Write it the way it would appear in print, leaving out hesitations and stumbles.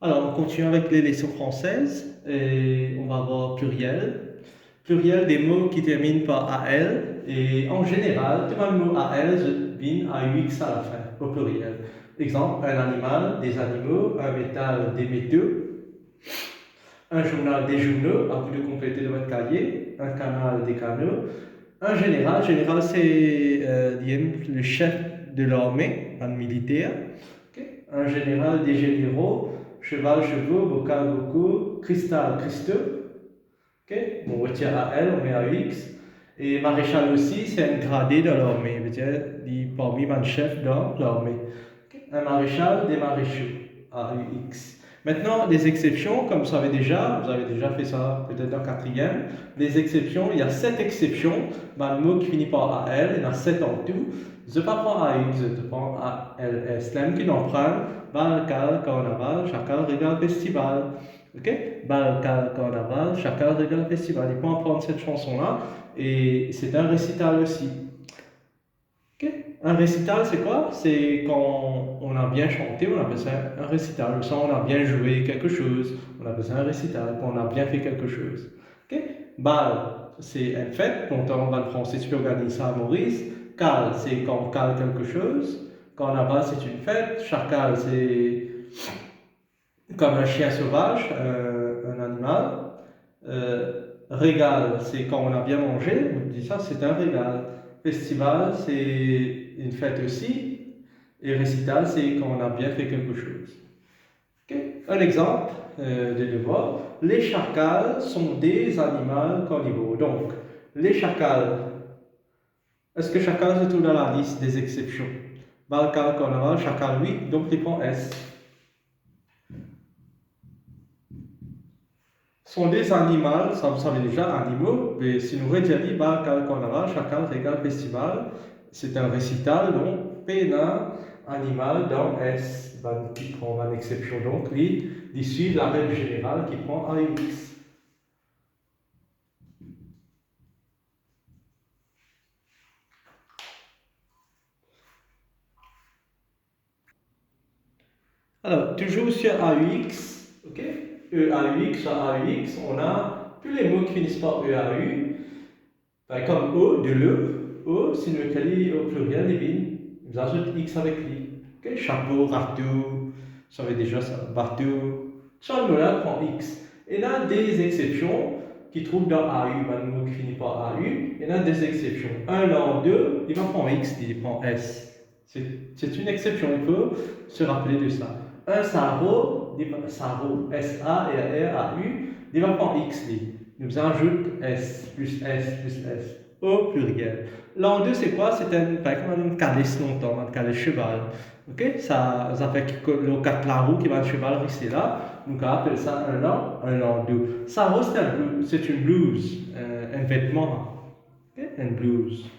Alors, on continue avec les leçons françaises et on va voir pluriel. Pluriel des mots qui terminent par AL et en général, tout le mot AL vient à UX à la fin, au pluriel. Exemple, un animal, des animaux, un métal, des métaux, un journal, des journaux, à vous de compléter de votre cahier, un canal, des canaux, un général, général c'est le chef de l'armée, un militaire. Okay. Un général, des généraux, cheval, chevaux, bocal, bocaux, cristal, cristaux. Okay. On retire AL, on met AX. Et maréchal aussi, c'est un gradé de l'armée, c'est-à-dire parmi les chefs dans l'armée. Okay. Un maréchal, des maréchaux, AUX. Maintenant, les exceptions, comme vous avez déjà fait ça peut-être dans quatrième, les exceptions, il y a 7 exceptions, le mot qui finit par AL, il y en a 7 en tout. Je ne prends pas AX, je prends ALS. L'un qui n'en prend, Balcal, Carnaval, Chacal, Régal, Festival. Ok? Balcal, Carnaval, Chacal, Régal, Festival. Il peut en prendre cette chanson-là, et c'est un récital aussi. Okay. Un récital, c'est quoi? C'est quand on a bien chanté, on appelle ça un récital. Le son, on a bien joué quelque chose, on appelle ça un récital, quand on a bien fait quelque chose. Okay. Bal, c'est une fête, quand on va le français, tu peux organiser ça à Maurice. Cal, c'est quand on cale quelque chose. Carnaval, c'est une fête. Chacal, c'est comme un chien sauvage, un animal. Régal, c'est quand on a bien mangé, on dit ça, c'est un régal. Festival, c'est une fête aussi. Et récital, c'est quand on a bien fait quelque chose. Okay. Un exemple de devoir. Les chacals sont des animaux carnivores. Donc, les chacals, est-ce que chacal se trouve dans la liste des exceptions? Balcal, carnaval, chacal, oui, donc tu prends S. Sont des animaux, ça vous savez déjà, animaux, mais si nous redirons Balcal, carnaval, chacal, régal, festival, c'est un récital, donc pénin, animal dans S, qui prend une exception, donc il suit la règle générale qui prend AX. Alors, toujours sur AUX, ok? EAUX, AUX, on a tous les mots qui finissent par EAU, comme O, de l'E, O, si nous mettons au pluriel, nous ajoutons X avec lui. Okay? Chapeau, râteau, vous savez déjà ça, bateau, chaque mot-là prend X. Il y a des exceptions qui trouvent dans AU, un mot qui finit par AU, il y en a des exceptions. Un, là, deux, il va prendre X, il prend S. C'est une exception, on peut se rappeler de ça. Un sarreau, sarreau, S-A-R-R-A-U, il va prendre X, nous ajoute S, plus S, plus S, au pluriel. L'an 2, c'est quoi? C'est un calice longtemps, un calice cheval. Ok? Ça fait le 4 la roue qui va le cheval rester là. Donc on appelle ça un l'an 2. Sarreau, c'est une blouse, un vêtement. Okay? Un blouse.